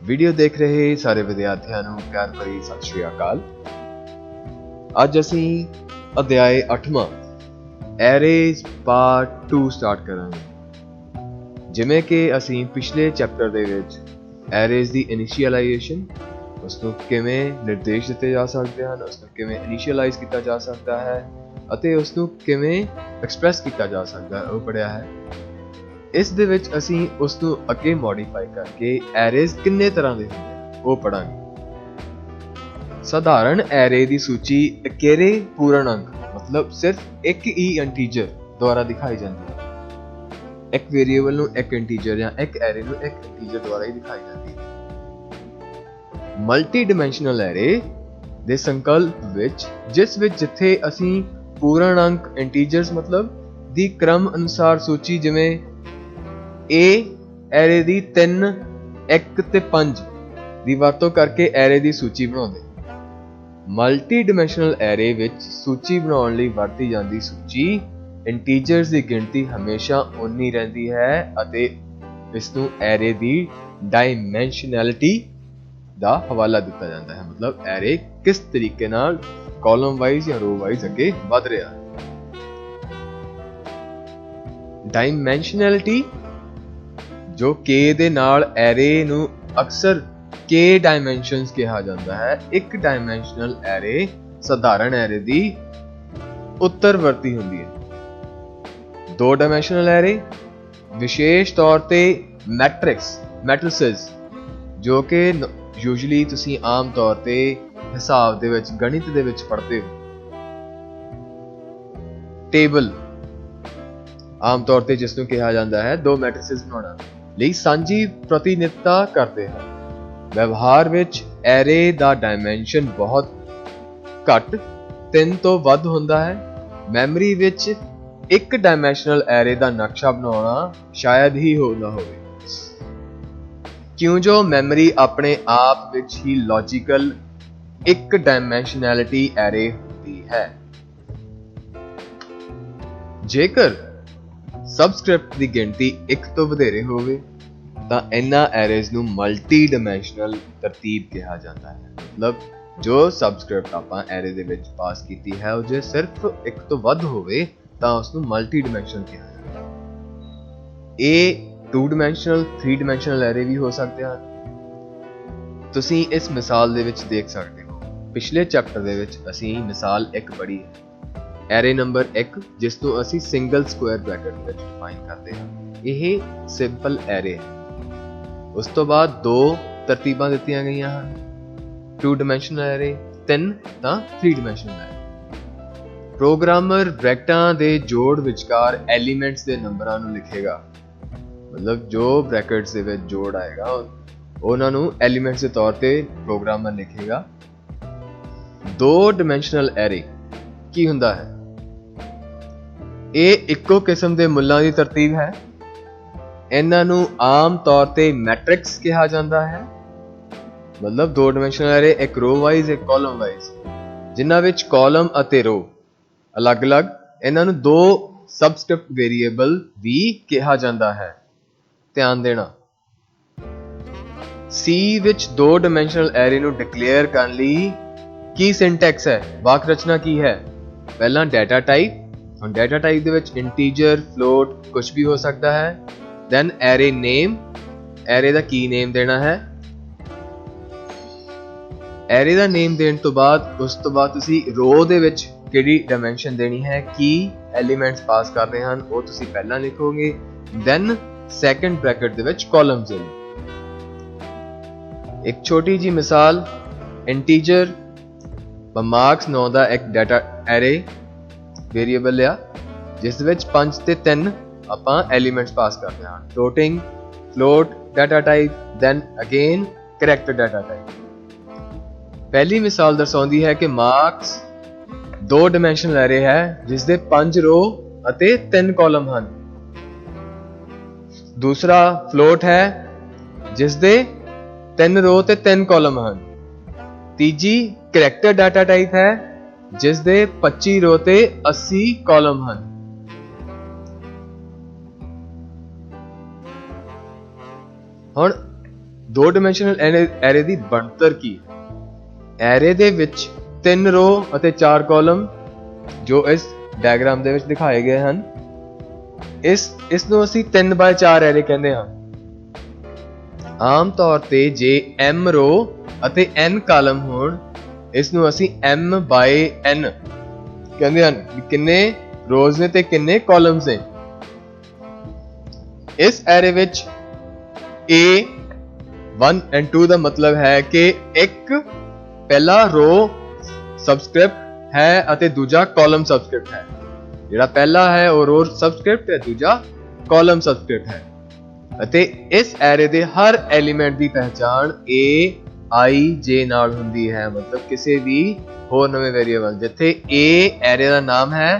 Video ਦੇਖ ਰਹੇ ਸਾਰੇ ਵਿਦਿਆਰਥੀਆਂ ਨੂੰ ਪਿਆਰ ਭਰੀ ਸਤਿ ਸ਼੍ਰੀ ਅਕਾਲ। ਅੱਜ ਅਸੀਂ ਅਧਿਆਇ 8ਵਾਂ ਐਰੇਜ਼ ਪਾਰਟ 2 ਸਟਾਰਟ ਕਰਾਂਗੇ। ਜਿਵੇਂ ਕਿ ਅਸੀਂ ਪਿਛਲੇ ਚੈਪਟਰ ਦੇ ਵਿੱਚ ਐਰੇਜ਼ ਦੀ ਇਨੀਸ਼ੀਅਲਾਈਜੇਸ਼ਨ, ਉਸ ਨੂੰ ਕਿਵੇਂ ਨਿਰਦੇਸ਼ ਦਿੱਤੇ ਜਾ ਸਕਦੇ ਹਨ, ਉਸ ਨੂੰ ਕਿਵੇਂ ਇਨੀਸ਼ੀਅਲਾਈਜ਼ ਕੀਤਾ ਜਾ ਸਕਦਾ ਹੈ ਅਤੇ ਉਸ ਨੂੰ ਕਿਵੇਂ ਐਕਸਪ੍ਰੈਸ ਕੀਤਾ ਜਾ ਸਕਦਾ ਹੈ ਉਹ ਪੜ੍ਹਿਆ ਹੈ। ਇਸ ਦੇ ਵਿੱਚ ਅਸੀਂ ਉਸ ਨੂੰ ਅੱਗੇ ਮੋਡੀਫਾਈ ਕਰਕੇ ਐਰੇਜ਼ ਕਿੰਨੇ ਤਰ੍ਹਾਂ ਦੇ ਹੁੰਦੇ ਹਨ ਉਹ ਪੜਾਂਗੇ। ਸਾਧਾਰਨ ਐਰੇ ਦੀ ਸੂਚੀ ਇਕੇਰੇ ਪੂਰਨ ਅੰਕ ਮਤਲਬ ਸਿਰਫ ਇੱਕ ਹੀ ਇੰਟੀਜਰ ਦੁਆਰਾ ਦਿਖਾਈ ਜਾਂਦੀ ਹੈ। ਇੱਕ ਵੇਰੀਏਬਲ ਨੂੰ ਇੱਕ ਇੰਟੀਜਰ ਜਾਂ ਇੱਕ ਐਰੇ ਨੂੰ ਇੱਕ ਇੰਟੀਜਰ ਦੁਆਰਾ ਹੀ ਦਿਖਾਈ ਜਾਂਦੀ ਹੈ। ਮਲਟੀ ਡਾਈਮੈਂਸ਼ਨਲ ਐਰੇ ਦੇ ਸੰਕਲਪ ਵਿੱਚ ਜਿੱਥੇ ਅਸੀਂ ਪੂਰਨ ਅੰਕ ਇੰਟੀਜਰਸ ਮਤਲਬ ਦੀ ਕ੍ਰਮ ਅਨੁਸਾਰ ਸੂਚੀ ਜਿਵੇਂ A ਐਰੇ ਦੀ 3, 1 ਤੇ 5 ਦੀ ਵਰਤੋਂ ਕਰਕੇ ਐਰੇ ਦੀ ਸੂਚੀ ਬਣਾਉਂਦੇ। ਮਲਟੀ ਡਾਈਮੈਂਸ਼ਨਲ ਐਰੇ ਵਿੱਚ ਸੂਚੀ ਬਣਾਉਣ ਲਈ ਵਰਤੀ ਜਾਂਦੀ ਸੂਚੀ ਇੰਟੀਜਰਸ ਦੀ ਗਿਣਤੀ ਹਮੇਸ਼ਾ ਉਨੀ ਰਹਿੰਦੀ ਹੈ ਅਤੇ ਇਸ ਨੂੰ ਐਰੇ ਦੀ ਡਾਈਮੈਂਸ਼ਨੈਲਿਟੀ ਦਾ ਹਵਾਲਾ ਦਿੱਤਾ ਜਾਂਦਾ ਹੈ, ਮਤਲਬ ਐਰੇ ਕਿਸ ਤਰੀਕੇ ਨਾਲ ਕਾਲਮ ਵਾਈਜ਼ ਜਾਂ ਰੋ ਵਾਈਜ਼ ਅੱਗੇ ਵਧ ਰਿਹਾ ਹੈ। ਡਾਈਮੈਂਸ਼ਨੈਲਿਟੀ ਜੋ K ਦੇ ਨਾਲ ਐਰੇ ਨੂੰ ਅਕਸਰ K ਡਾਈਮੈਂਸ਼ਨਸ ਕਿਹਾ ਜਾਂਦਾ ਹੈ। ਇੱਕ ਡਾਈਮੈਂਸ਼ਨਲ ਐਰੇ ਸਾਧਾਰਨ ਐਰੇ ਦੀ ਉੱਤਰਵਰਤੀ ਹੁੰਦੀ ਹੈ। ਦੋ ਡਾਈਮੈਂਸ਼ਨਲ ਐਰੇ ਵਿਸ਼ੇਸ਼ ਤੌਰ ਤੇ ਮੈਟ੍ਰਿਕਸ ਜੋ ਕਿ ਯੂਜੂਅਲੀ ਤੁਸੀਂ ਆਮ ਤੌਰ ਤੇ ਹਿਸਾਬ ਦੇ ਵਿੱਚ ਗਣਿਤ ਦੇ ਵਿੱਚ ਪੜ੍ਹਦੇ ਹੋ। ਟੇਬਲ ਆਮ ਤੌਰ ਤੇ ਜਿਸ ਨੂੰ ਕਿਹਾ ਜਾਂਦਾ ਹੈ ਦੋ ਮੈਟ੍ਰਿਕਸ ਬਣਾਉਣਾ ਲਈ ਸਾਂਝੀ ਪ੍ਰਤੀਨਿਧਤਾ ਕਰਦੇ ਹਨ। ਵਿਵਹਾਰ ਵਿੱਚ ਐਰੇ ਦਾ ਡਾਈਮੈਂਸ਼ਨ ਬਹੁਤ ਘੱਟ 3 ਤੋਂ ਵੱਧ ਹੁੰਦਾ ਹੈ। ਮੈਮਰੀ ਵਿੱਚ ਇੱਕ ਡਾਈਮੈਂਸ਼ਨਲ ਐਰੇ ਦਾ ਨਕਸ਼ਾ ਬਣਾਉਣਾ ਸ਼ਾਇਦ ਹੀ ਹੁੰਦਾ ਹੋਵੇ, ਕਿਉਂ ਜੋ ਮੈਮਰੀ ਆਪਣੇ ਆਪ ਵਿੱਚ ਹੀ ਲੌਜੀਕਲ ਇੱਕ ਡਾਈਮੈਂਸ਼ਨੈਲਿਟੀ ਐਰੇ ਹੁੰਦੀ ਹੈ। ਜੇਕਰ ਸਬਸਕ੍ਰਿਪਟ ਦੀ ਗਿਣਤੀ 1 ਤੋਂ ਵਧੇਰੇ ਹੋਵੇ ਤਾਂ ਇਹਨਾਂ ਐਰੇਜ਼ ਨੂੰ ਮਲਟੀ ਡਾਈਮੈਂਸ਼ਨਲ ਤਰਤੀਬ ਕਿਹਾ ਜਾਂਦਾ ਹੈ। ਮਤਲਬ ਜੋ ਸਬਸਕ੍ਰਿਪਟ ਆਪਾਂ ਐਰੇ ਦੇ ਵਿੱਚ ਪਾਸ ਕੀਤੀ ਹੈ ਉਹ ਜੇ ਸਿਰਫ 1 ਤੋਂ ਵੱਧ ਹੋਵੇ ਤਾਂ ਉਸ ਨੂੰ ਮਲਟੀ ਡਾਈਮੈਂਸ਼ਨਲ ਕਿਹਾ ਜਾਂਦਾ ਹੈ। ਇਹ 2 ਡਾਈਮੈਂਸ਼ਨਲ 3 ਡਾਈਮੈਂਸ਼ਨਲ ਐਰੇ ਵੀ ਹੋ ਸਕਦੇ ਹਨ। ਤੁਸੀਂ ਇਸ ਮਿਸਾਲ ਦੇ ਵਿੱਚ ਦੇਖ ਸਕਦੇ ਹੋ। ਪਿਛਲੇ ਚੈਪਟਰ ਦੇ ਵਿੱਚ ਅਸੀਂ ਮਿਸਾਲ 1 ਪੜ੍ਹੀ ਹੈ। ਐਰੇ ਨੰਬਰ 1 ਜਿਸ ਨੂੰ ਅਸੀਂ ਸਿੰਗਲ ਸਕੁਆਇਰ ਬ੍ਰੈਕਟ ਵਿੱਚ ਡਿਫਾਈਨ ਕਰਦੇ ਹਾਂ, ਇਹ ਸਿੰਪਲ ਐਰੇ ਹੈ। ਉਸ ਤੋਂ ਬਾਅਦ 2 ਤਰਤੀਬਾਂ ਦਿੱਤੀਆਂ ਗਈਆਂ ਹਨ, 2 ਡਾਈਮੈਂਸ਼ਨਲ ਐਰੇ, 3 ਤਾਂ 3 ਡਾਈਮੈਂਸ਼ਨਲ ਐਰੇ। ਪ੍ਰੋਗਰਾਮਰ ਬ੍ਰੈਕਟਾਂ ਦੇ ਜੋੜ ਵਿਚਕਾਰ ਐਲੀਮੈਂਟਸ ਦੇ ਨੰਬਰਾਂ ਨੂੰ ਲਿਖੇਗਾ, ਮਤਲਬ ਜੋ ਬ੍ਰੈਕਟਸ ਦੇ ਵਿੱਚ ਜੋੜ ਆਏਗਾ ਉਹਨਾਂ ਨੂੰ ਐਲੀਮੈਂਟਸ ਦੇ ਤੌਰ ਤੇ ਪ੍ਰੋਗਰਾਮਰ ਲਿਖੇਗਾ। 2 ਡਾਈਮੈਂਸ਼ਨਲ ਐਰੇ ਕੀ ਹੁੰਦਾ ਹੈ? ਇਹ ਇੱਕੋ ਕਿਸਮ ਦੇ ਮੁੱਲਾਂ ਦੀ ਤਰਤੀਬ ਹੈ। ਇਹਨਾਂ ਨੂੰ ਆਮ ਤੌਰ ਤੇ ਮੈਟ੍ਰਿਕਸ ਕਿਹਾ ਜਾਂਦਾ ਹੈ, ਮਤਲਬ 2 ਡਾਈਮੈਂਸ਼ਨਲ ਐਰੇ ਇੱਕ ਰੋ ਵਾਈਜ਼ ਇੱਕ ਕਾਲਮ ਵਾਈਜ਼, ਜਿਨ੍ਹਾਂ ਵਿੱਚ ਕਾਲਮ ਅਤੇ ਰੋ ਅਲੱਗ-ਅਲੱਗ। ਇਹਨਾਂ ਨੂੰ 2 ਸਬਸਕ੍ਰਿਪਟ ਵੇਰੀਏਬਲ ਵੀ ਕਿਹਾ ਜਾਂਦਾ ਹੈ। ਧਿਆਨ ਦੇਣਾ, C ਵਿੱਚ 2 ਡਾਈਮੈਂਸ਼ਨਲ ਐਰੇ ਨੂੰ ਡਿਕਲੇਅਰ ਕਰਨ ਲਈ ਕੀ ਸਿੰਟੈਕਸ ਹੈ, ਵਾਕ ਰਚਨਾ ਕੀ ਹੈ? ਪਹਿਲਾਂ ਡਾਟਾ ਟਾਈਪ, ਹੁਣ ਡਾਟਾ ਟਾਈਪ ਦੇ ਵਿੱਚ ਇੰਟੀਜਰ, ਫਲੋਟ ਕੁਝ ਵੀ ਹੋ ਸਕਦਾ ਹੈ। ਦੈਨ ਐਰੇ ਨੇਮ, ਐਰੇ ਦਾ ਕੀ ਨੇਮ ਦੇਣਾ ਹੈ। ਐਰੇ ਦਾ ਨੇਮ ਦੇਣ ਤੋਂ ਬਾਅਦ ਉਸ ਤੋਂ ਬਾਅਦ ਤੁਸੀਂ ਰੋ ਦੇ ਵਿੱਚ ਕਿਹੜੀ ਡਾਈਮੈਂਸ਼ਨ ਦੇਣੀ ਹੈ, ਕੀ ਐਲੀਮੈਂਟਸ ਪਾਸ ਕਰਨੇ ਹਨ ਉਹ ਤੁਸੀਂ ਪਹਿਲਾਂ ਲਿਖੋਗੇ। ਦੈਨ ਸੈਕੰਡ ਬ੍ਰੈਕਟ ਦੇ ਵਿੱਚ ਕਾਲਮਸ ਦੇ ਲਈ। ਇੱਕ ਛੋਟੀ ਜੀ ਮਿਸਾਲ, ਇੰਟੀਜਰ ਮਾਰਕਸ 9 ਦਾ ਇੱਕ ਡਾਟਾ ਐਰੇ ਵੇਰੀਏਬਲ ਲਿਆ ਜਿਸ ਵਿੱਚ 5 ਤੇ 3 ਆਪਾਂ ਐਲੀਮੈਂਟਸ ਪਾਸ ਕਰਦੇ ਹਾਂ। Floating, float data type, then again character data type. ਪਹਿਲੀ ਮਿਸਾਲ ਦਰਸਾਉਂਦੀ ਹੈ ਕਿ ਮਾਰਕਸ 2 ਡਾਈਮੈਂਸ਼ਨਲ ਐਰੇ ਹੈ ਜਿਸ ਦੇ 5 ਰੋ ਅਤੇ 3 ਕਾਲਮ ਹਨ। ਦੂਸਰਾ ਫਲੋਟ ਹੈ ਜਿਸ ਦੇ 3 ਰੋ ਤੇ 3 ਕਾਲਮ ਹਨ। ਤੀਜੀ ਕਰੈਕਟਰ ਡਾਟਾ ਟਾਈਪ ਹੈ ਜਿਸ ਦੇ 25 ਰੋ ਤੇ 80 ਕਾਲਮ ਹਨ। ਹੁਣ दो डायमेंशनल एरे दी ਬਣਤਰ ਕੀ ਹੈ। एरे ਦੇ ਵਿੱਚ 3 रो ਅਤੇ 4 ਕਾਲਮ ਜੋ ਇਸ ਡਾਇਗਰਾਮ ਦੇ ਵਿੱਚ ਦਿਖਾਏ ਗਏ ਹਨ। ਇਸ ਨੂੰ ਅਸੀਂ 3x4 ਐਰੇ ਕਹਿੰਦੇ ਹਾਂ। ਆਮ ਤੌਰ ਤੇ ਜੇ m रो ਅਤੇ n ਕਾਲਮ ਹੋਣ ਇਸ ਨੂੰ ਅਸੀਂ m/n ਕਹਿੰਦੇ ਹਨ। ਕਿੰਨੇ ਰੋਜ਼ ਨੇ ਤੇ ਕਿੰਨੇ ਕਾਲਮਸ ਨੇ। ਇਸ ਐਰੇ ਵਿੱਚ A1 and 2 ਦਾ ਮਤਲਬ ਹੈ ਕਿ ਇੱਕ ਪਹਿਲਾ रो सबस्क्रिप्ट है ਅਤੇ ਦੂਜਾ ਕਾਲਮ सबस्क्रिप्ट ਹੈ। ਜਿਹੜਾ ਪਹਿਲਾ ਹੈ ਉਹ रो सबस्क्रिप्ट ਹੈ, ਦੂਜਾ ਕਾਲਮ सबस्क्रिप्ट ਹੈ। ਅਤੇ ਇਸ ਐਰੇ ਦੇ ਹਰ ਐਲੀਮੈਂਟ ਦੀ ਪਹਿਚਾਣ A I J ਨਾਲ ਹੁੰਦੀ ਹੈ। ਮਤਲਬ ਕਿਸੇ ਵੀ ਹੋਰ ਨਵੇਂ ਵੇਰੀਏਬਲ ਜਿੱਥੇ A ਐਰੇ ਦਾ ਨਾਮ ਹੈ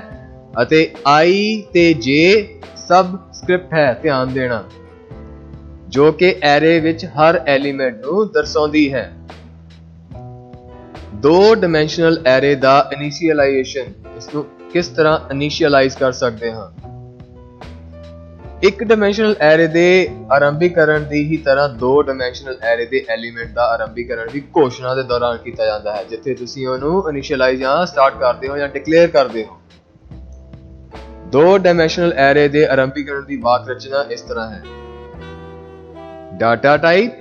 ਅਤੇ I ਤੇ J सबस्क्रिप्ट ਹੈ। ਧਿਆਨ ਦੇਣਾ ਜੋ ਕਿ ਐਰੇ ਵਿੱਚ ਹਰ ਐਲੀਮੈਂਟ ਨੂੰ ਦਰਸਾਉਂਦੀ ਹੈ। दो डायमेंशनल एरे दा इनिशियलाइजेशन इसनू किस तरह इनिशियलाइज कर सकते हैं। एक डायमेंशनल एरे दे आरंभीकरण दी ही तरह दो डायमेंशनल एरे दे एलिमेंट दा आरंभीकरण भी घोषणा दे दौरान किया जाता है जिथे तुसी ओनू इनिशियलाइज या स्टार्ट करते हो या डिक्लेयर करते हो। दो डायमेंशनल एरे दे आरंभीकरण दी वाक रचना इस तरह है। Data type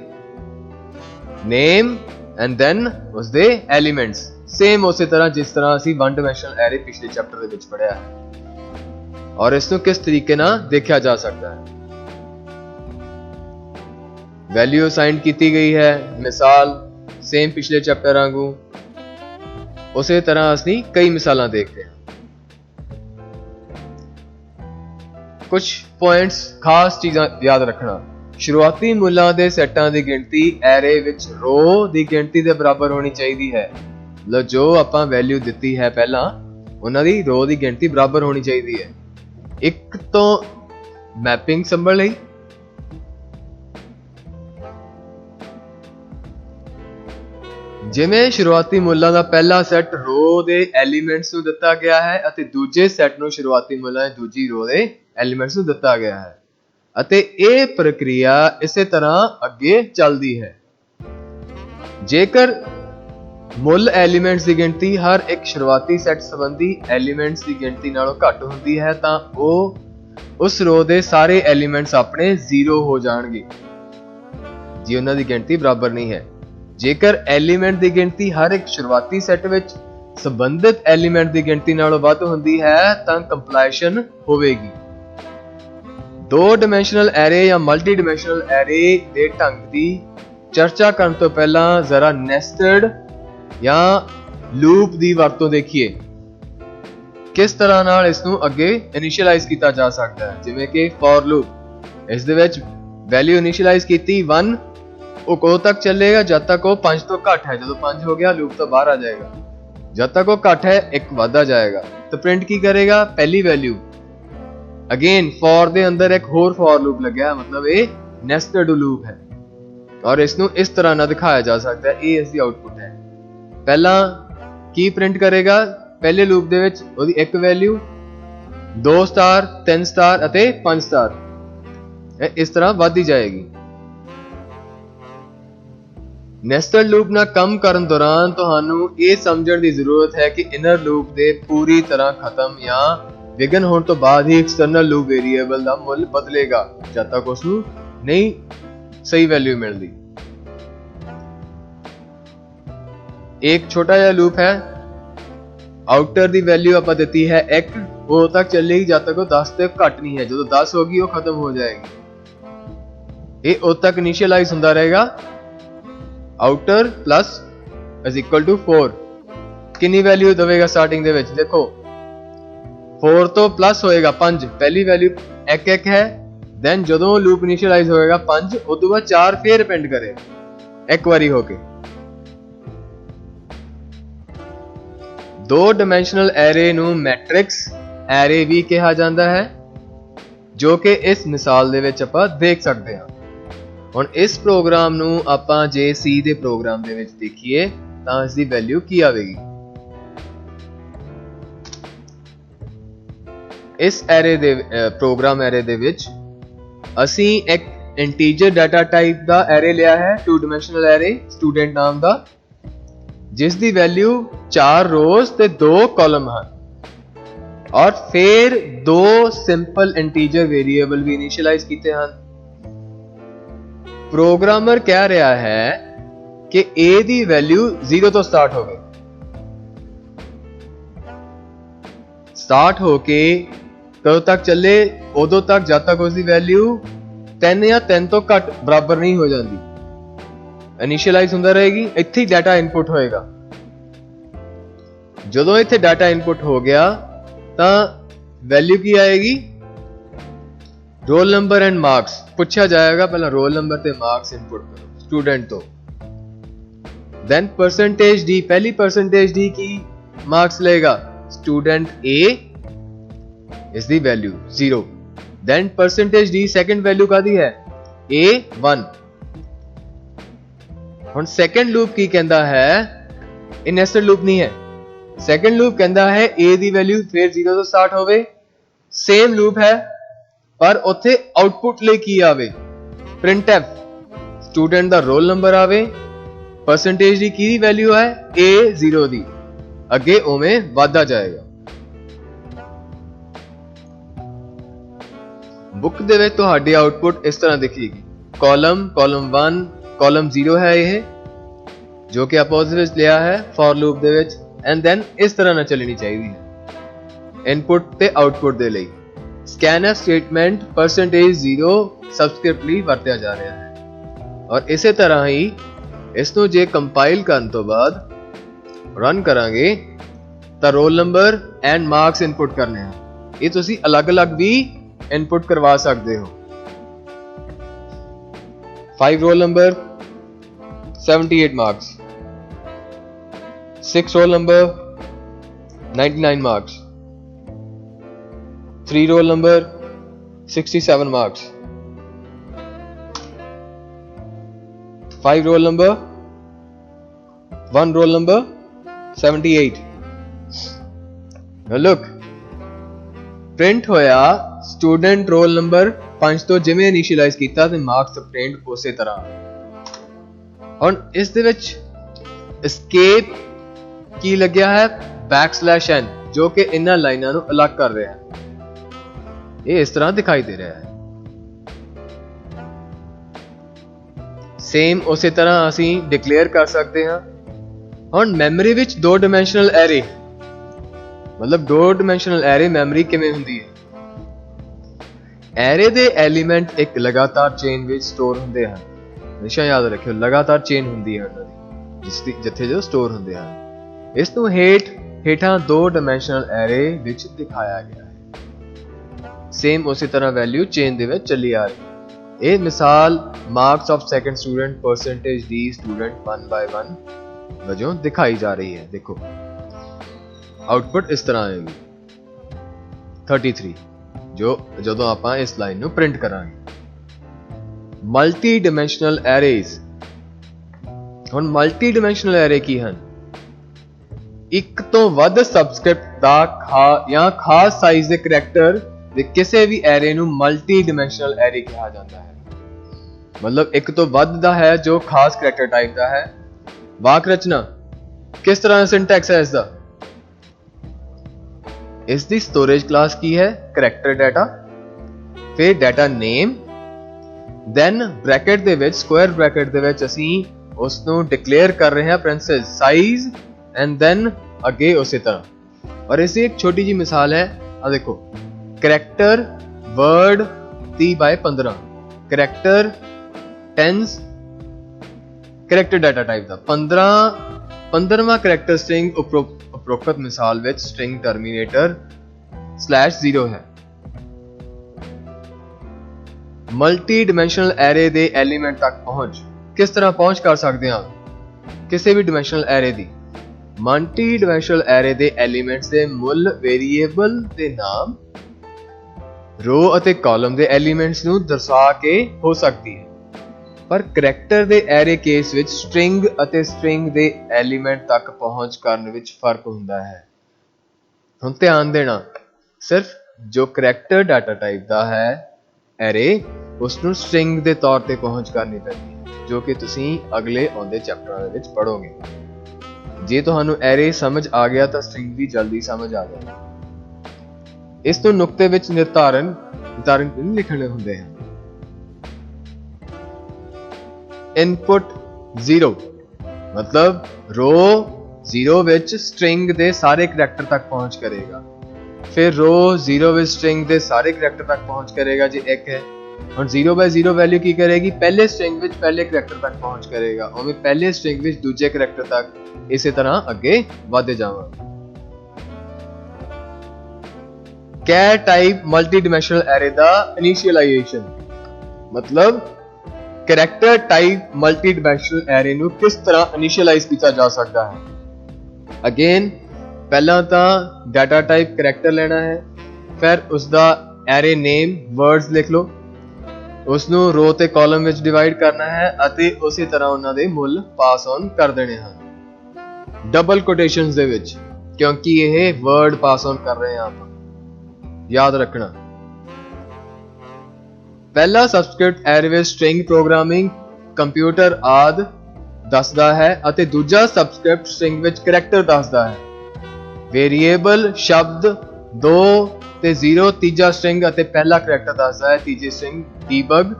name and then उसदे एलिमेंट्स सेम उसी तरह जिस तरह असी वन डायमेंशनल एरे पिछले चैप्टर दे विच पढ़िया है। और इसनू किस तरीके नाल देखा जा सकता है। वैल्यू असाइन की गई है मिसाल सेम पिछले चैप्टर वांगू उसी तरह असी कई मिसालां देखते हैं। कुछ पॉइंट्स खास चीज़ां याद रखना। शुरुआती मुल्लां दे सैटां दी गिनती एरे विच रो दी गिनती दे बराबर होनी चाहिदी है। मतलब जो आपां वैल्यू दित्ती है पहला उन्हां दी रो दी गिनती बराबर होनी चाहिदी है। एक तो मैपिंग संभल लई जिवें शुरुआती मुल्लां दा पहला सैट रो दे एलीमेंट्स नूं दित्ता गया है अते दूजे सैट नूं शुरुआती मुल्लां दी दूजी रो दे एलीमेंट्स नूं दित्ता गया है ਅਤੇ ਇਹ ਪ੍ਰਕਿਰਿਆ ਇਸੇ ਤਰ੍ਹਾਂ ਅੱਗੇ ਚੱਲਦੀ ਹੈ। ਜੇਕਰ ਮੁੱਲ ਐਲੀਮੈਂਟਸ ਦੀ ਗਿਣਤੀ ਹਰ ਇੱਕ ਸ਼ੁਰੂਆਤੀ ਸੈੱਟ ਸੰਬੰਧੀ ਐਲੀਮੈਂਟਸ ਦੀ ਗਿਣਤੀ ਨਾਲੋਂ ਘੱਟ ਹੁੰਦੀ ਹੈ ਤਾਂ ਉਹ ਉਸ ਰੋ ਦੇ ਸਾਰੇ ਐਲੀਮੈਂਟਸ ਆਪਣੇ 0 ਹੋ ਜਾਣਗੇ ਜੇ ਉਹਨਾਂ ਦੀ ਗਿਣਤੀ ਬਰਾਬਰ ਨਹੀਂ ਹੈ। ਜੇਕਰ ਐਲੀਮੈਂਟ ਦੀ ਗਿਣਤੀ ਹਰ ਇੱਕ ਸ਼ੁਰੂਆਤੀ ਸੈੱਟ ਵਿੱਚ ਸੰਬੰਧਿਤ ਐਲੀਮੈਂਟ ਦੀ ਗਿਣਤੀ ਨਾਲੋਂ ਵੱਧ ਹੁੰਦੀ ਹੈ ਤਾਂ ਕੰਪਾਈਲੇਸ਼ਨ ਹੋਵੇਗੀ। दो डायमेंशनल एरे या मल्टी डायमेंशनल एरे दे ढंग की चर्चा करने तो पहला जरा नेस्टेड या लूप की वरतों देखिए किस तरह नाल इसनू अगे इनिशियलाइज किया जा सकता है। जिवें कि फॉर लूप इस दे विच वैल्यू इनिशियलाइज की 1 वो कदों तक चलेगा जब तक वो 5 तो घट है। जो 5 हो गया लूप तो बाहर आ जाएगा। जब तक वो घट है 1 वाधा जाएगा तो प्रिंट की करेगा पहली वैल्यू। अगेन फॉर दे अंदर एक होर फॉर लूप लग्या है मतलब ये नेस्टेड लूप है और इसनू इस तरह ना दिखाया जा सकता है। ये इसकी आउटपुट है। पहला की प्रिंट करेगा पहले लूप दे विच ओदी एक वैल्यू 2 स्टार 3 स्टार अते 5 स्टार इस तरह बढ़ती जाएगी। नेस्टेड लूप ना कम करन दौरान तुहानू ये समझण दी जरूरत है कि इनर लूप दे पूरी तरह खत्म या विघन होने तो बाद ही एक्सटर्नल लूप वेरिएबल का मुल बदलेगा जब तक उसनू नहीं सही वैल्यू मिलती। एक छोटा सा लूप है आउटर दी वैल्यू आप दी है 1 वो तक चलेगी जब तक वो 10 से घट नहीं है। जो 10 होगी वो खत्म हो जाएगी। ये उद तक इनिशियलाइज होता रहेगा। Outer plus is equal to 4 कितनी वैल्यू देगा स्टार्टिंग दे विच देखो 4 तो प्लस होएगा 5 पहली वैल्यू 1 है दैन जो लूप इनिशियलाइज होएगा 5 उस तो बाद 4 फिर प्रिंट करे एक बारी होके। दो डायमेंशनल एरे नू मैट्रिक्स एरे भी कहा जाता है जो कि इस मिसाल दे विच आपां देख सकते हैं। हुण इस प्रोग्राम नू आपां जे सी दे प्रोग्राम दे विच देखिए तां इस दी वैल्यू की आवेगी। इस एरे दे प्रोग्राम एरे दे विच असी एक इंटीजर डाटा टाइप का एरे लिया है, 2 डायमेंशनल एरे स्टूडेंट नाम का, जिस दी वैल्यू 4 रोज ते 2 कॉलम हैं, और फिर 2 सिंपल इंटीजर वेरिएबल भी इनिशियलाइज किए हैं। प्रोग्रामर कह रहा है कि a दी वैल्यू 0 तो स्टार्ट हो गई, स्टार्ट होके कदों तक चले, उदों तक जब तक उसकी वैल्यू 3 या 3 तो घट बराबर नहीं हो जाती, इनिशियलाइज होंदा रहेगी। इत्थे डाटा इनपुट होएगा, जदों इत्थे डाटा इनपुट हो गया तो वैल्यू की आएगी, रोल नंबर एंड मार्क्स पूछा जाएगा, पहला रोल नंबर ते मार्क्स इनपुट करो स्टूडेंट तो, देन परसेंटेज डी, पहली परसेंटेज डी की मार्क्स लेगा स्टूडेंट ए, इस दी value 0, then percentage D second value का दी है ए 1। हुण सेकंड लूप की कहता है, ये नेस्टेड लूप नहीं है, सेकंड लूप कहता है ए दी वैल्यू फिर 0 तो स्टार्ट होवे, सेम लूप है पर उत्थे आउटपुट ले की आवे, प्रिंटफ स्टूडेंट दा रोल नंबर आवे, परसेंटेज दी की वैल्यू है ए 0 दी, अगे उमें वाधा जाएगा। बुक दे विच तुहाडी आउटपुट इस तरह दिखेगी, कॉलम 1 कॉलम 0 है यह, जो कि अपोजिट विच लिया है फॉर लूप दे विच, एंड देन इस तरह ना चलनी चाहिए इनपुट ते आउटपुट दे लई। स्कैनफ स्टेटमेंट परसेंटेज 0 सबस्क्रिप्ट ਲਈ ਵਰਤਿਆ ਜਾ ਰਿਹਾ है, और इसे तरह ही इसनों जे कंपाइल करने तो बाद रन करांगे तो roll number and marks input करने हैं, ये तुसी अलग अलग भी इनपुट करवा सकते हो। 5 roll number 78 marks, 6 roll number 99 marks, 3 roll number 67 marks, 5 roll number 1 roll number 78। Look print होया स्टूडेंट रोल नंबर 5 तो जिवें इनिशियलाइज कीता ते मार्क्स प्रिंट उसे तरह। हुण इस दे विच एस्केप की लग्या है बैकस्लैश n, जो कि इन्हां लाइनां नूं अलग कर रहा है, ये इस तरह दिखाई दे रहा है। सेम उसी तरह असी डिक्लेयर कर सकते हैं। हुण मैमरी विच 2 डायमेंशनल एरे, मतलब 2 डायमेंशनल एरे मैमरी किवें हुंदी है, एरे दे एलिमेंट एक लगातार चेन विच स्टोर हुंदे हन, हमेशा याद रखियो लगातार चेन हुंदी है उन्हां दी, जिसदी जिथे जो स्टोर हुंदे हन। इस नूं हेठां 2 डायमेंशनल एरे विच दिखाया गया है, सेम उसी तरह वैल्यू चेन दे विच चली आ रही है। ये मिसाल marks of second student percentage dear student 1 by 1 वजों दिखाई जा रही है। देखो आउटपुट इस तरह आएगी 33, जो जदों आपां इस लाइन नूं प्रिंट करांगे। मल्टी डायमेंशनल एरेज, हुण मल्टी डायमेंशनल एरे की हन, एक तो वध सबस्क्रिप्ट दा या खास साइज दे करैक्टर दे किसी भी एरे नूं मल्टी डायमेंशनल एरे कहा जाता है, मतलब एक तो वध दा है जो खास करैक्टर टाइप दा है। वाक रचना किस तरह सिंटैक्स है इसका, इसकी स्टोरेज क्लास की है करैक्टर डाटा, फिर डाटा नेम, देन ब्रैकेट दे विच स्क्वायर ब्रैकेट दे विच असी उस नूं डिक्लेयर कर रहे हैं प्रिंसेस साइज, एंड देन अगे उसी तरह। और इसी एक छोटी जी मिसाल है, आ देखो character word 30 by 15, character tens character data type दा 15वां करैक्टर स्ट्रिंग उपरोक्त मिसाल विच स्ट्रिंग टर्मिनेटर /0 है। मल्टी डायमेंशनल एरे दे एलिमेंट तक पहुंच किस तरह पहुंच कर सकते हैं, किसी भी dimensional array the multi dimensional array they elements they मुल वेरिएबल दे नाम रो अते कॉलम दे एलिमेंट्स नूं दर्शा के हो सकती है, पर character they array case which string अते स्ट्रिंग दे एलिमेंट तक पहुंच करन विच फर्क हुंदा है। हुण ध्यान देना, सिर्फ जो करैक्टर डाटा टाइप दा है एरे उसनू स्ट्रिंग ਦੇ ਤੌਰ ਤੇ ਪਹੁੰਚ ਕਰਨੀ ਪੈਂਦੀ ਹੈ, ਜੋ ਕਿ ਤੁਸੀਂ ਅਗਲੇ ਆਉਂਦੇ ਚੈਪਟਰਾਂ ਦੇ ਵਿੱਚ ਪੜ੍ਹੋਗੇ। ਜੇ ਤੁਹਾਨੂੰ ਐਰੇ ਸਮਝ ਆ ਗਿਆ ਤਾਂ ਸਟ੍ਰਿੰਗ ਵੀ ਜਲਦੀ ਸਮਝ ਆ ਜਾਏਗੀ। ਇਸ ਤੋਂ ਨੁਕਤੇ ਵਿੱਚ ਨਿਰਧਾਰਨ ਲਿਖਣੇ ਹੁੰਦੇ ਹਨ। ਇਨਪੁਟ 0 मतलब रो 0 ਵਿੱਚ ਸਟ੍ਰਿੰਗ ਦੇ ਸਾਰੇ ਕਰੈਕਟਰ ਤੱਕ ਪਹੁੰਚ ਕਰੇਗਾ। ਫਿਰ रो 0 ਵਿੱਚ ਸਟ੍ਰਿੰਗ ਦੇ ਸਾਰੇ ਕਰੈਕਟਰ ਤੱਕ ਪਹੁੰਚ ਕਰੇਗਾ ਜੇ ਇੱਕ ਹੈ। ਹੁਣ 0/0 ਵੈਲਿਊ ਕੀ ਕਰੇਗੀ, ਪਹਿਲੇ ਸਟ੍ਰਿੰਗ ਵਿੱਚ ਪਹਿਲੇ ਕਰੈਕਟਰ ਤੱਕ ਪਹੁੰਚ ਕਰੇਗਾ, ਉਵੇਂ ਪਹਿਲੇ ਸਟ੍ਰਿੰਗ ਵਿੱਚ ਦੂਜੇ ਕਰੈਕਟਰ ਤੱਕ, ਇਸੇ ਤਰ੍ਹਾਂ ਅੱਗੇ ਵਧਦੇ ਜਾਵਾਂਗੇ। Char type multi dimensional array दा इनिशियलाइजेशन मतलब character type multi dimensional array नू किस तरह इनिशियलाइज किया जा सकता है। अगेन पहला तो डाटा टाइप करैक्टर लेना है, फिर उसका एरे नेम वर्ड्स लिख लो, उसनू रो ते कॉलम विच डिवाइड करना है अते उसी तरह उन्हां दे मुल पास ऑन कर देने हैं डबल कोटेशंस दे विच, क्योंकि ये वर्ड पास ऑन कर रहे हैं आप याद रखना। पहला सबस्क्रिप्ट एरे विच स्ट्रिंग प्रोग्रामिंग कंप्यूटर आदि दसदा है अते दूजा सबस्क्रिप्ट स्ट्रिंग विच करैक्टर दसदा है। वेरिएबल शब्द 2 ते 0 तीजा स्ट्रिंग अते पहला करैक्टर दसदा है, तीजी स्ट्रिंग डीबग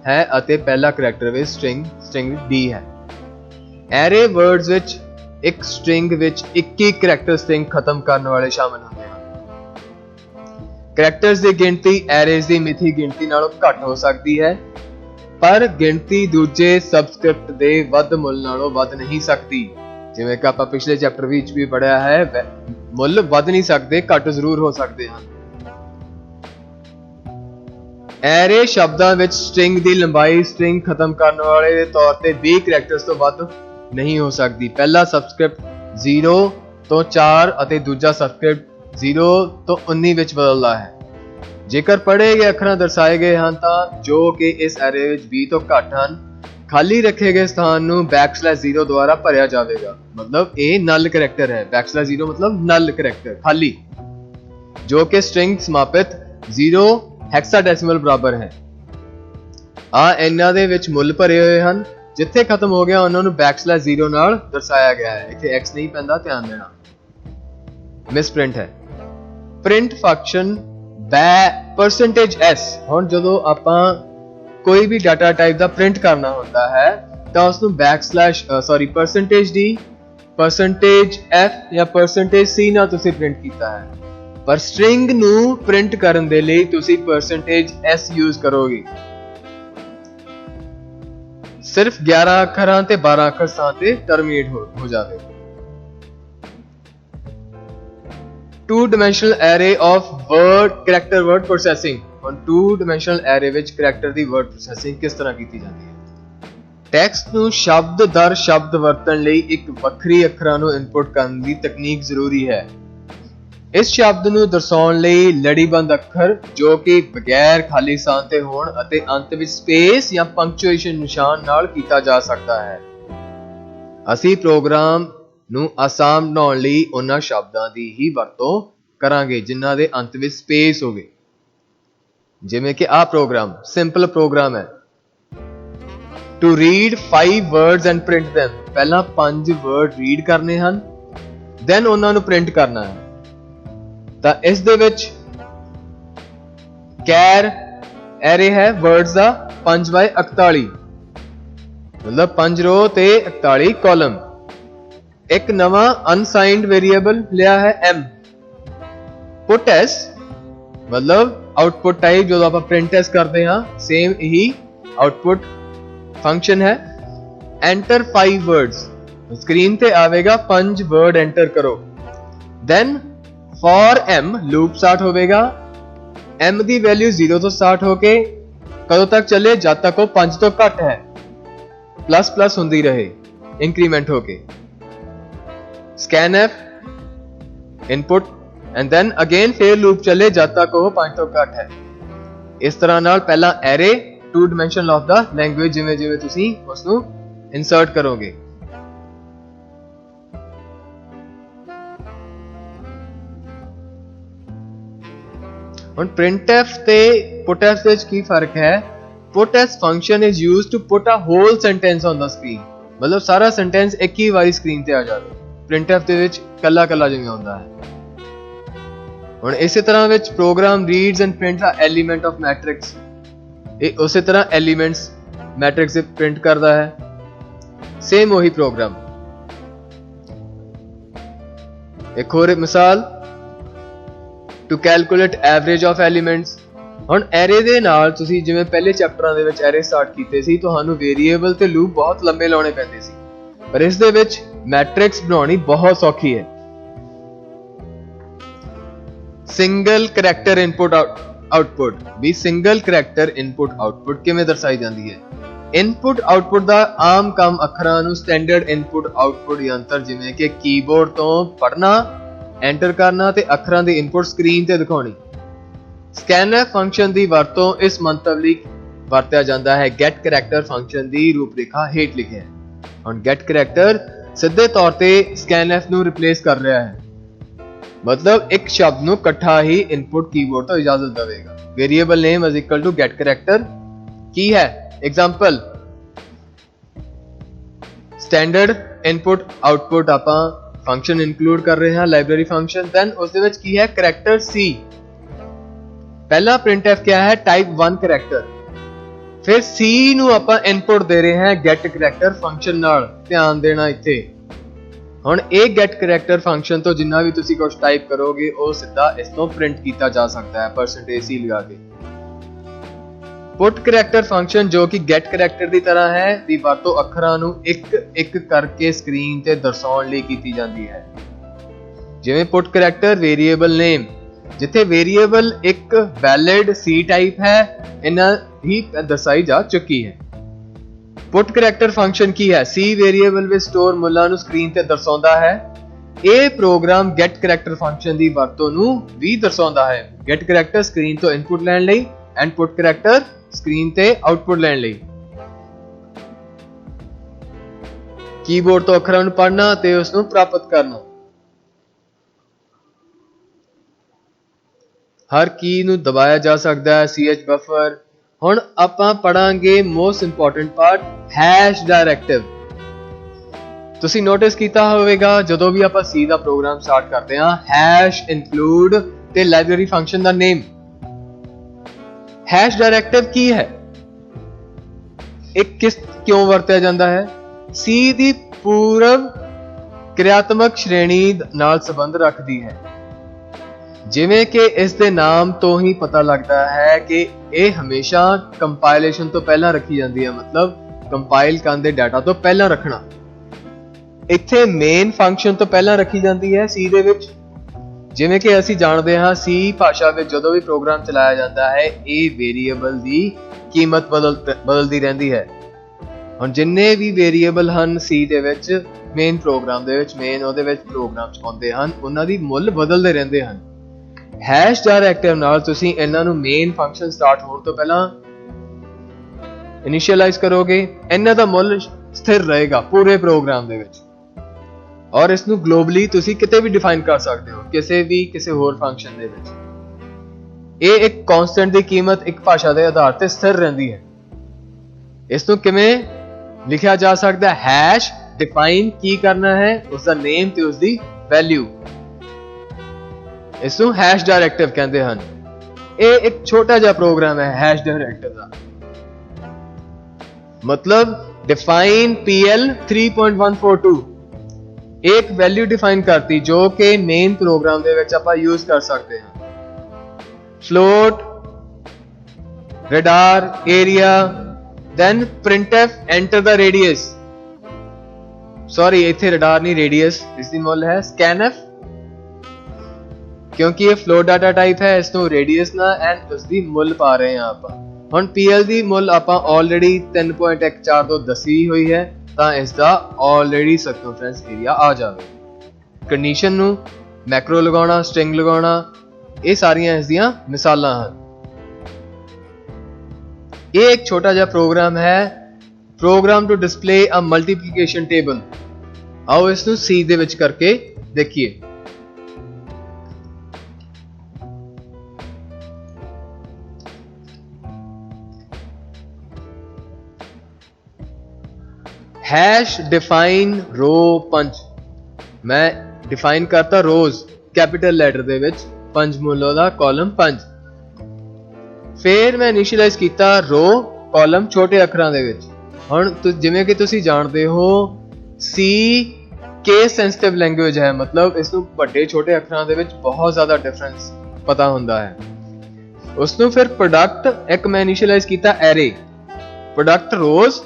है अते पहला करैक्टर विच स्ट्रिंग डी है। एरे वर्ड्स विच एक स्ट्रिंग विच 21 करैक्टर स्ट्रिंग खत्म करने वाले शामिल होंगे हैं। करैक्टर्स की गिनती एरेज की मिथी गिनती नालों घट हो सकती है, पर गिनती दूजे सबस्क्रिप्ट दे वध मुल नालों वध नहीं सकती। जिवें कि आपां पिछले चैप्टर विच भी पढ़िया है, मुल वध नहीं सकते, घट जरूर हो सकते हैं। एरे शब्दां विच स्ट्रिंग की लंबाई स्ट्रिंग खत्म करने वाले दे तौर ते 20 करैक्टर्स तो वध नहीं हो सकती। पहला सबस्क्रिप्ट 0 तो 4 अते दूजा सबस्क्रिप्ट 0 तो 19 विच बदलदा है। जेकर पढ़े गए अखर दर्शाए गए हैं तो जो कि इस एरे विच 20 तो घट हैं, खाली रखे गए स्थान नू \0 द्वारा भरिया जाएगा। मतलब ये नल करैक्टर है। \0 मतलब नल करैक्टर खाली, जो कि स्ट्रिंग समापित 0 हेक्साडेसिमल बराबर है। इन्हां दे विच मुल भरे हुए हैं, जिथे खत्म हो गया उन्होंने \0 नाल दर्शाया गया है। इत्थे x नहीं पैंदा, ध्यान देना। मिसप्रिंट है। प्रिंट फंक्शन %s ਹੁਣ ਜਦੋਂ ਆਪਾਂ ਕੋਈ ਵੀ ਡਾਟਾ ਟਾਈਪ ਦਾ ਪ੍ਰਿੰਟ ਕਰਨਾ ਹੁੰਦਾ ਹੈ ਤਾਂ ਉਸ ਨੂੰ %d %f ਜਾਂ %c ਨਾਲ ਤੁਸੀਂ ਪ੍ਰਿੰਟ ਕੀਤਾ ਹੈ, ਪਰ ਸਟ੍ਰਿੰਗ ਨੂੰ ਪ੍ਰਿੰਟ ਕਰਨ ਦੇ ਲਈ ਤੁਸੀਂ %s ਯੂਜ਼ ਕਰੋਗੇ। ਸਿਰਫ 11 ਅੱਖਰਾਂ ਤੇ 12 ਅੱਖਰ ਸਥਾਨ ਤੇ ਟਰਮੀਨੇਟ ਹੋ ਜਾਵੇ। Two dimensional array of word character word processing. ਹੁਣ टू डिमेंशनल एरे विच करैक्टर दी वर्ड प्रोसेसिंग किस तरह की जाती है। टैक्सट ਨੂੰ शब्द दर शब्द ਵਰਤਣ ਲਈ ਇੱਕ ਵੱਖਰੀ ਅੱਖਰਾਂ ਨੂੰ ਇਨਪੁਟ ਕਰਨ ਦੀ ਤਕਨੀਕ ਜ਼ਰੂਰੀ ਹੈ। ਇਸ ਸ਼ਬਦ ਨੂੰ ਦਰਸਾਉਣ ਲਈ ਲੜੀਬੰਦ ਅੱਖਰ ਜੋ ਕਿ ਬਗੈਰ ਖਾਲੀ ਸਥਾਨ ਤੇ ਹੋਣ ਅਤੇ ਅੰਤ ਵਿੱਚ ਸਪੇਸ ਜਾਂ ਪੰਕਚੁਏਸ਼ਨ ਨਿਸ਼ਾਨ ਨਾਲ ਕੀਤਾ ਜਾ ਸਕਦਾ ਹੈ। ਅਸੀਂ ਪ੍ਰੋਗਰਾਮ ਨੂੰ ਆਸਾਨ ਬਣਾਉਣ ਲਈ ਉਹਨਾਂ ਸ਼ਬਦਾਂ ਦੀ ਹੀ ਵਰਤੋਂ ਕਰਾਂਗੇ ਜਿਨ੍ਹਾਂ ਦੇ ਅੰਤ ਵਿੱਚ ਸਪੇਸ ਹੋਵੇ। ਜਿਵੇਂ ਕਿ ਆਹ ਪ੍ਰੋਗਰਾਮ ਸਿੰਪਲ ਪ੍ਰੋਗਰਾਮ ਹੈ। To read 5 words and print them। ਪਹਿਲਾਂ 5 ਵਰਡ ਰੀਡ ਕਰਨੇ ਹਨ, ਦੈਨ ਉਹਨਾਂ ਨੂੰ ਪ੍ਰਿੰਟ ਕਰਨਾ ਹੈ। ਤਾਂ ਇਸ ਦੇ ਵਿੱਚ ਕੈਰ ਐਰੇ ਹੈ ਵਰਡਸ ਦਾ 5/41, ਮਤਲਬ 5 ਰੋ ਤੇ 41 ਕਾਲਮ। एक नवा अनसाइंड वेरिएबल लिया है m। पुट s मतलब आउटपुट टाइप जो आप प्रिंट s करते हैं, सेम ही आउटपुट फंक्शन है। एंटर 5 वर्ड्स, स्क्रीन पे आवेगा 5 वर्ड एंटर करो। Then for m loop start होगा। m की वैल्यू 0 तो स्टार्ट होके कदों तक चले जब तक वो 5 तो घट है, प्लस प्लस होंदी रहे इंक्रीमेंट होके। scanf input and then again फिर लूप चले जब तक वो 5 तो घट है। इस तरह नाल पहला array two dimensional of the language जिवें जिवें तुसीं उस नूं इंसर्ट करोगे। हुण printf ते putf दे विच की फर्क है put as function is used to put a whole sentence on the screen, मतलब सारा sentence एक ही वारी screen ते आ जावे। printf ਦੇ ਵਿੱਚ ਕੱਲਾ ਕੱਲਾ ਜਿਵੇਂ ਆਉਂਦਾ ਹੈ। ਹੁਣ ਇਸੇ ਤਰ੍ਹਾਂ ਵਿੱਚ program reads and prints a element of matrix, ਇਹ ਉਸੇ ਤਰ੍ਹਾਂ elements matrix ਦੇ print ਕਰਦਾ ਹੈ। सेम वही program। एक ਹੋਰ ਮਿਸਾਲ, to calculate average of elements। ਹੁਣ ਐਰੇ ਦੇ ਨਾਲ ਤੁਸੀਂ ਜਿਵੇਂ ਪਹਿਲੇ ਚੈਪਟਰਾਂ ਦੇ ਵਿੱਚ ਐਰੇ ਸਟਾਰਟ ਕੀਤੇ ਸੀ, ਤੁਹਾਨੂੰ ਵੇਰੀਏਬਲ ਤੇ ਲੂਪ ਬਹੁਤ ਲੰਬੇ ਲਾਉਣੇ ਪੈਂਦੇ ਸੀ, ਪਰ ਇਸ ਦੇ ਵਿੱਚ ਮੈਟ੍ਰਿਕਸ ਬਣਾਉਣੀ ਬਹੁਤ ਸੌਖੀ ਹੈ। ਸਿੰਗਲ ਕਰੈਕਟਰ ਇਨਪੁਟ ਆਊਟਪੁੱਟ ਵੀ ਸਿੰਗਲ ਕਰੈਕਟਰ ਇਨਪੁਟ ਆਊਟਪੁੱਟ ਕਿਵੇਂ ਦਰਸਾਈ ਜਾਂਦੀ ਹੈ? ਇਨਪੁਟ ਆਊਟਪੁੱਟ ਦਾ ਆਮ ਕੰਮ ਅੱਖਰਾਂ ਨੂੰ ਸਟੈਂਡਰਡ ਇਨਪੁਟ ਆਊਟਪੁੱਟ ਯੰਤਰ ਜਿਵੇਂ ਕਿ ਕੀਬੋਰਡ ਤੋਂ ਪੜ੍ਹਨਾ, ਐਂਟਰ ਕਰਨਾ ਤੇ ਅੱਖਰਾਂ ਦੀ ਇਨਪੁਟ ਸਕਰੀਨ ਤੇ ਦਿਖਾਉਣੀ। scanf ਫੰਕਸ਼ਨ ਦੀ ਵਰਤੋਂ ਇਸ ਮੰਤਵ ਲਈ ਵਰਤਿਆ ਜਾਂਦਾ ਹੈ। get character ਫੰਕਸ਼ਨ ਦੀ ਰੂਪਰੇਖਾ ਹੇਠ ਲਿਖਿਆ ਹੈ। ਹੁਣ get character ਸਿੱਧੇ ਤੌਰ ਤੇ scanf ਨੂੰ ਰਿਪਲੇਸ ਕਰ ਰਿਹਾ ਹੈ, मतलब एक शब्द ਨੂੰ ਇਕੱਠਾ ਹੀ ਇਨਪੁਟ ਕੀਬੋਰਡ ਤੋਂ ਇਜਾਜ਼ਤ ਦੇਵੇਗਾ। Variable name is equal to get character ਕੀ ਹੈ? एग्जाम्पल स्टैंडर्ड इनपुट आउटपुट ਆਪਾਂ फंक्शन इंक्लूड कर रहे हैं लाइब्रेरी फंक्शन, देन उस दे विच की है करैक्टर C। पहला printf क्या है? टाइप 1 करैक्टर, फिर C ਨੂੰ ਆਪਾਂ इनपुट दे रहे हैं get character फंक्शन ਨਾਲ। ਧਿਆਨ ਦੇਣਾ ਇੱਥੇ। ਹੁਣ ਇਹ get character फंक्शन ਤੋਂ ਜਿੰਨਾ ਵੀ ਤੁਸੀਂ ਕੁਝ ਟਾਈਪ ਕਰੋਗੇ ਉਹ ਸਿੱਧਾ ਇਸ ਤੋਂ ਪ੍ਰਿੰਟ ਕੀਤਾ ਜਾ ਸਕਦਾ ਹੈ %c ਲਗਾ ਕੇ। पुट करैक्टर फंक्शन जो कि get character ਦੀ ਤਰ੍ਹਾਂ ਹੈ ਦੀ ਵਰਤੋਂ ਅੱਖਰਾਂ ਨੂੰ ਇੱਕ ਇੱਕ ਕਰਕੇ ਸਕਰੀਨ ਤੇ ਦਰਸਾਉਣ ਲਈ ਕੀਤੀ ਜਾਂਦੀ ਹੈ। ਜਿਵੇਂ पुट character ਵੇਰੀਏਬਲ ਨੇਮ, ਜਿੱਥੇ ਵੇਰੀਏਬਲ ਇੱਕ ਵੈਲਿਡ C ਟਾਈਪ ਹੈ, ਇਹਨਾਂ ਹੀ ਦਰਸਾਈ ਜਾ ਚੁੱਕੀ ਹੈ। पुट character फंक्शन ਕੀ ਹੈ? C ਵੇਰੀਏਬਲ ਵਿੱਚ ਸਟੋਰ ਮੁੱਲਾਂ ਨੂੰ ਸਕਰੀਨ ਤੇ ਦਰਸਾਉਂਦਾ ਹੈ। ਇਹ ਪ੍ਰੋਗਰਾਮ get character ਫੰਕਸ਼ਨ ਦੀ ਵਰਤੋਂ ਨੂੰ ਵੀ ਦਰਸਾਉਂਦਾ ਹੈ। get character ਸਕਰੀਨ ਤੋਂ ਇਨਪੁਟ ਲੈਣ ਲਈ ਐਂਡ पुट character ਸਕਰੀਨ ਤੇ ਆਊਟਪੁੱਟ ਲੈਣ ਲਈ। ਕੀਬੋਰਡ ਤੋਂ ਅੱਖਰਾਂ ਨੂੰ ਪੜ੍ਹਨਾ ਤੇ ਉਸ ਨੂੰ ਪ੍ਰਾਪਤ ਕਰਨਾ। ਹਰ ਕੀ ਨੂੰ ਦਬਾਇਆ ਜਾ ਸਕਦਾ ਹੈ। ch buffer. ਹੁਣ ਆਪਾਂ ਪੜਾਂਗੇ most important part, hash directive. ਤੁਸੀਂ ਨੋਟਿਸ ਕੀਤਾ ਹੋਵੇਗਾ ਜਦੋਂ ਵੀ ਆਪਾਂ C ਦਾ ਪ੍ਰੋਗਰਾਮ ਸਟਾਰਟ ਕਰਦੇ ਹਾਂ, ਹੈਸ਼ ਇਨਕਲੂਡ ਤੇ ਲਾਇਬ੍ਰੇਰੀ ਫੰਕਸ਼ਨ ਦਾ ਨੇਮ। हैश डायरेक्टिव की है? एक किस क्यों ਵਰਤਿਆ ਜਾਂਦਾ ਹੈ? C ਦੀ ਪੂਰਵ ਕਿਰਿਆਤਮਕ ਸ਼੍ਰੇਣੀ ਨਾਲ ਸੰਬੰਧ ਰੱਖਦੀ ਹੈ। ਜਿਵੇਂ ਕਿ ਇਸ ਦੇ ਨਾਮ ਤੋਂ ਹੀ ਪਤਾ ਲੱਗਦਾ ਹੈ ਕਿ ਇਹ ਹਮੇਸ਼ਾ ਕੰਪਾਈਲੇਸ਼ਨ ਤੋਂ ਪਹਿਲਾਂ ਰੱਖੀ ਜਾਂਦੀ ਹੈ, मतलब ਕੰਪਾਈਲ ਕਰਨ ਦੇ ਡਾਟਾ ਤੋਂ ਪਹਿਲਾਂ ਰੱਖਣਾ। ਇੱਥੇ ਮੇਨ ਫੰਕਸ਼ਨ ਤੋਂ ਪਹਿਲਾਂ ਰੱਖੀ ਜਾਂਦੀ ਹੈ C ਦੇ ਵਿੱਚ। ਜਿਵੇਂ ਕਿ ਅਸੀਂ ਜਾਣਦੇ ਹਾਂ C ਭਾਸ਼ਾ ਵਿੱਚ ਜਦੋਂ ਵੀ ਪ੍ਰੋਗਰਾਮ ਚਲਾਇਆ ਜਾਂਦਾ ਹੈ ਇਹ ਵੇਰੀਏਬਲ ਦੀ ਕੀਮਤ ਬਦਲਦੀ ਰਹਿੰਦੀ ਹੈ। ਹੁਣ ਜਿੰਨੇ ਵੀ ਵੇਰੀਏਬਲ ਹਨ C ਦੇ ਵਿੱਚ ਮੇਨ ਪ੍ਰੋਗਰਾਮ ਦੇ ਵਿੱਚ, ਮੇਨ ਉਹਦੇ ਵਿੱਚ ਪ੍ਰੋਗਰਾਮਸ ਆਉਂਦੇ ਹਨ, ਉਹਨਾਂ ਦੀ ਮੁੱਲ ਬਦਲਦੇ ਰਹਿੰਦੇ ਹਨ। ਹੈਸ਼ ਡਾਇਰੈਕਟਿਵ ਨਾਲ ਤੁਸੀਂ ਇਹਨਾਂ ਨੂੰ ਮੇਨ ਫੰਕਸ਼ਨ ਸਟਾਰਟ ਹੋਣ ਤੋਂ ਪਹਿਲਾਂ ਇਨੀਸ਼ੀਅਲਾਈਜ਼ ਕਰੋਗੇ, ਇਹਨਾਂ ਦਾ ਮੁੱਲ ਸਥਿਰ ਰਹੇਗਾ ਪੂਰੇ ਪ੍ਰੋਗਰਾਮ ਦੇ ਵਿੱਚ। ਔਰ ਇਸ ਨੂੰ ਗਲੋਬਲੀ ਤੁਸੀਂ ਕਿਤੇ ਵੀ ਡਿਫਾਈਨ ਕਰ ਸਕਦੇ ਹੋ, ਕਿਸੇ ਹੋਰ ਫੰਕਸ਼ਨ ਦੇ ਵਿੱਚ। ਇਹ ਇੱਕ ਕਾਂਸਟੈਂਟ ਦੀ ਕੀਮਤ ਇੱਕ ਭਾਸ਼ਾ ਦੇ ਆਧਾਰ ਤੇ ਸਥਿਰ ਰਹਿੰਦੀ ਹੈ। ਇਸ ਨੂੰ ਕਿਵੇਂ ਲਿਖਿਆ ਜਾ ਸਕਦਾ ਹੈ? ਹੈਸ਼ ਡਿਫਾਈਨ ਕੀ ਕਰਨਾ ਹੈ? ਉਸ ਦਾ ਨੇਮ ਤੇ ਉਸ ਦੀ ਵੈਲਿਊ। ਇਸ ਨੂੰ ਹੈਸ਼ ਡਾਇਰੈਕਟਿਵ ਕਹਿੰਦੇ ਹਨ। ਇਹ ਇੱਕ ਛੋਟਾ ਜਿਹਾ ਪ੍ਰੋਗਰਾਮ ਹੈ ਹੈਸ਼ ਡਾਇਰੈਕਟਿਵ ਦਾ। मतलब डिफाइन PL 3.142 एक वैल्यू डिफाइन करती जो कि मेन प्रोग्राम दे विच आपां यूज कर सकते हैं। Float, radar, area, then printf enter the radius। Sorry इत्थे radar नहीं radius, इसकी मुल है scanf, क्योंकि ये फ्लोट डाटा टाइप है, इसनों radius ना एंड उसकी मुल पा रहे हैं आपां। ਹੁਣ PL ਦੀ ਮੁੱਲ ਆਪਾਂ ਆਲਰੇਡੀ 3.14 ਤੋਂ ਦੱਸੀ ਹੋਈ ਹੈ, ਤਾਂ ਇਸ ਦਾ ਆਲਰੇਡੀ ਸਰਕਮਫਰੈਂਸ ਏਰੀਆ ਆ ਜਾਵੇ। ਕੰਡੀਸ਼ਨ ਨੂੰ ਮੈਕਰੋ ਲਗਾਉਣਾ, ਸਟ੍ਰਿੰਗ ਲਗਾਉਣਾ, ਇਹ ਸਾਰੀਆਂ ਇਸ ਦੀਆਂ ਮਿਸਾਲਾਂ ਹਨ। ਇਹ ਇੱਕ ਛੋਟਾ ਜਿਹਾ ਪ੍ਰੋਗਰਾਮ ਹੈ, program to display a multiplication table. ਆਓ ਇਸ ਨੂੰ C ਦੇ ਵਿੱਚ ਕਰਕੇ ਦੇਖੀਏ। हैश डिफाइन रो पंच, मैं डिफाइन करता रोज कैपिटल लैटर दे विच पंचमूलों दा कॉलम 5, फिर मैं इनिशियलाइज किया रो कॉलम छोटे अखरां दे विच। हुण जिवें कि तुसीं जाणदे हो सी केस सेंसिटिव लैंग्वेज है, मतलब इसनूं वड्डे छोटे अखरां दे विच बहुत ज़्यादा डिफरेंस पता हुंदा है। उसनूं फिर प्रोडक्ट एक मैं इनिशियलाइज किया एरे, प्रोडक्ट रोज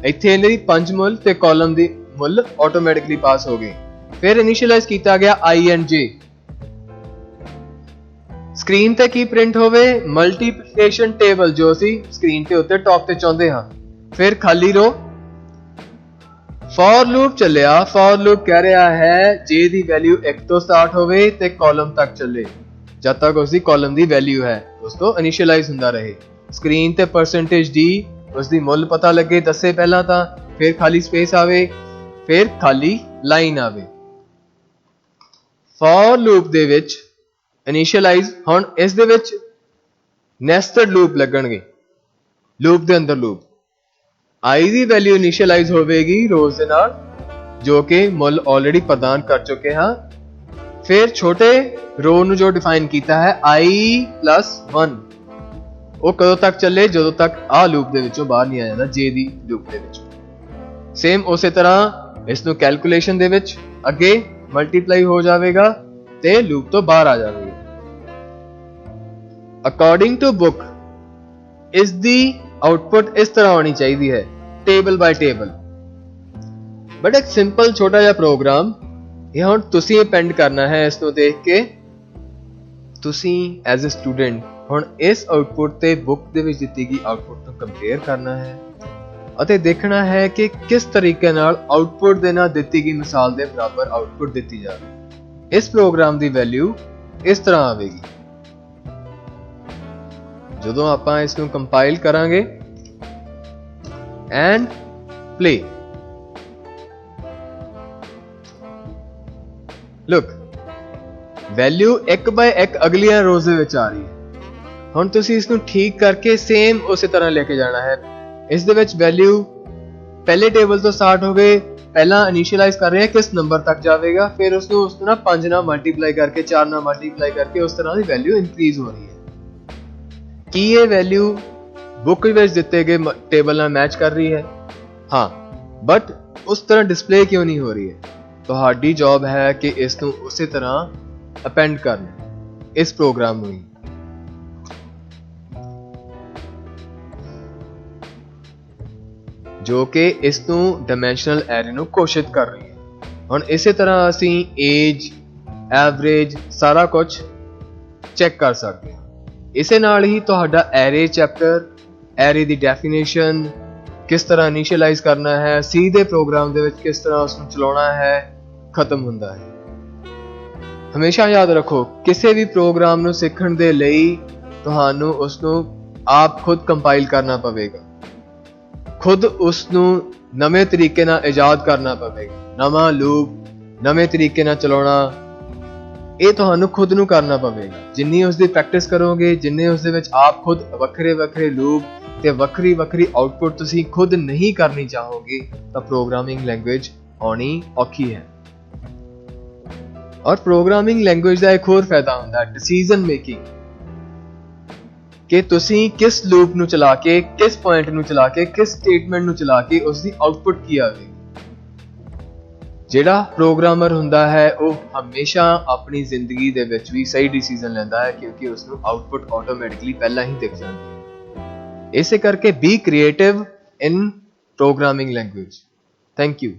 इत्थे इहदी पंज मुल ते कॉलम दी मुल ऑटोमैटिकली पास हो गई। फिर इनिशियलाइज किया गया आई एंड जे, स्क्रीन ते की प्रिंट होवे मल्टीप्लिकेशन टेबल जो असी स्क्रीन ते उत्ते टॉप ते चाहुंदे हां। फिर खाली रो, फॉर लूप चलिया, फॉर लूप कह रहा है जे दी वैल्यू 1 तो स्टार्ट होवे ते कॉलम तक चले जब तक उसकी कॉलम दी वैल्यू है दोस्तों इनिशियलाइज हुंदा रहे। स्क्रीन ते परसेंटेज डी उसकी मुल पता लगे दसे पहला तां, फिर खाली स्पेस आवे, फिर खाली लाइन आवे। फॉर लूप दे विच इनिशियलाइज हुण इस दे विच नेस्टेड लूप लगणगे, लूप दे अंदर लूप आई दी वैल्यू इनिशियलाइज होवेगी रोज दे नाल जो कि मुल ऑलरेडी प्रदान कर चुके हां। फिर छोटे रो नूं जो डिफाइन किया है आई प्लस 1 वो कदों तक चले ਜਦੋਂ तक आ लूप दे विचों बाहर नहीं आ जाता जे दी लूप दे विचों। सेम उसे तरह इस नूं कैलकुलेशन दे विच अगे मल्टीप्लाई हो जाएगा ते लूप तो बाहर आ जाएगा। अकॉर्डिंग टू बुक इस दी आउटपुट इस तरह होनी चाहिए है टेबल बाय टेबल, बट एक सिंपल छोटा जिहा प्रोग्राम ये हुण तुसीं डिपेंड करना है इस नूं देख के तुसीं एज ए स्टूडेंट हुण इस आउटपुट ते बुक दे विच दित्ती गई आउटपुट नूं कंपेयर करना है ਅਤੇ देखना है कि किस तरीके नाल आउटपुट दे नाल दित्ती गई मिसाल दे बराबर आउटपुट दित्ती जावे। इस प्रोग्राम दी वैल्यू इस तरह आवेगी। ਜਦੋਂ ਆਪਾਂ ਇਸ ਨੂੰ ਕੰਪਾਈਲ ਕਰਾਂਗੇ ਐਂਡ प्ले, लुक वैल्यू एक बाय एक अगलियां रोज़ दे विच आ रही है। हुण तुसीं इस नूं ठीक करके सेम उसी तरह लेके जाना है। इस दे विच वैल्यू पहले टेबल तो स्टार्ट हो गए, पहला इनिशियलाइज कर रहे हैं किस नंबर तक जाएगा, फिर उसको उस तरह 5 नाल मल्टीप्लाई करके 4 नाल मल्टीप्लाई करके उस तरह की वैल्यू इंक्रीज हो रही है। कि ये वैल्यू बुक विच दिते गए टेबल नाल मैच कर रही है? हाँ, बट उस तरह डिस्प्ले क्यों नहीं हो रही है? तुहाडी जॉब है कि इस नूं उसी तरह अपेंड करना इस प्रोग्राम में। जो कि इस नूं डायमेंशनल एरे नूं घोषित कर रही है। हुण इसे तरह असीं एज एवरेज सारा कुछ चेक कर सकते हैं। इसे नाल ही तुहाडा एरे चैप्टर, एरे दी डेफिनेशन किस तरह इनिशियलाइज करना है, सी दे प्रोग्राम दे विच किस तरह उसनूं चलाउणा है खत्म हुंदा है। हमेशा याद रखो किसी भी प्रोग्राम नूं सीखण दे लई तुहानूं उसनूं आप खुद कंपाइल करना पवेगा, खुद उसनूं नवे तरीके नाल इजाद करना पवेगा। नवां लूप नवे तरीके नाल चलाउणा ਇਹ ਤੁਹਾਨੂੰ खुद ਨੂੰ करना पवेगा। जिन्नी उसकी प्रैक्टिस करोगे, जिन्ने उसदे विच आप खुद वखरे वखरे लूप ते वखरी वखरी आउटपुट तुसीं खुद नहीं करनी चाहोगे तो प्रोग्रामिंग लैंग्वेज आनी औखी है। और प्रोग्रामिंग लैंग्वेज का एक होर फायदा होंदा है डिसीजन मेकिंग, कि तुसीं किस लूप नूं चला के, किस पॉइंट नूं चला के, किस स्टेटमेंट नूं चला के उसकी आउटपुट की आवेगी। ਜਿਹੜਾ प्रोग्रामर ਹੁੰਦਾ है वो हमेशा अपनी जिंदगी दे विच भी सही डिसीजन लैंदा है क्योंकि उसनूं आउटपुट ऑटोमैटिकली पहला ही दिख जाती है। इसे करके be creative in programming language. Thank you.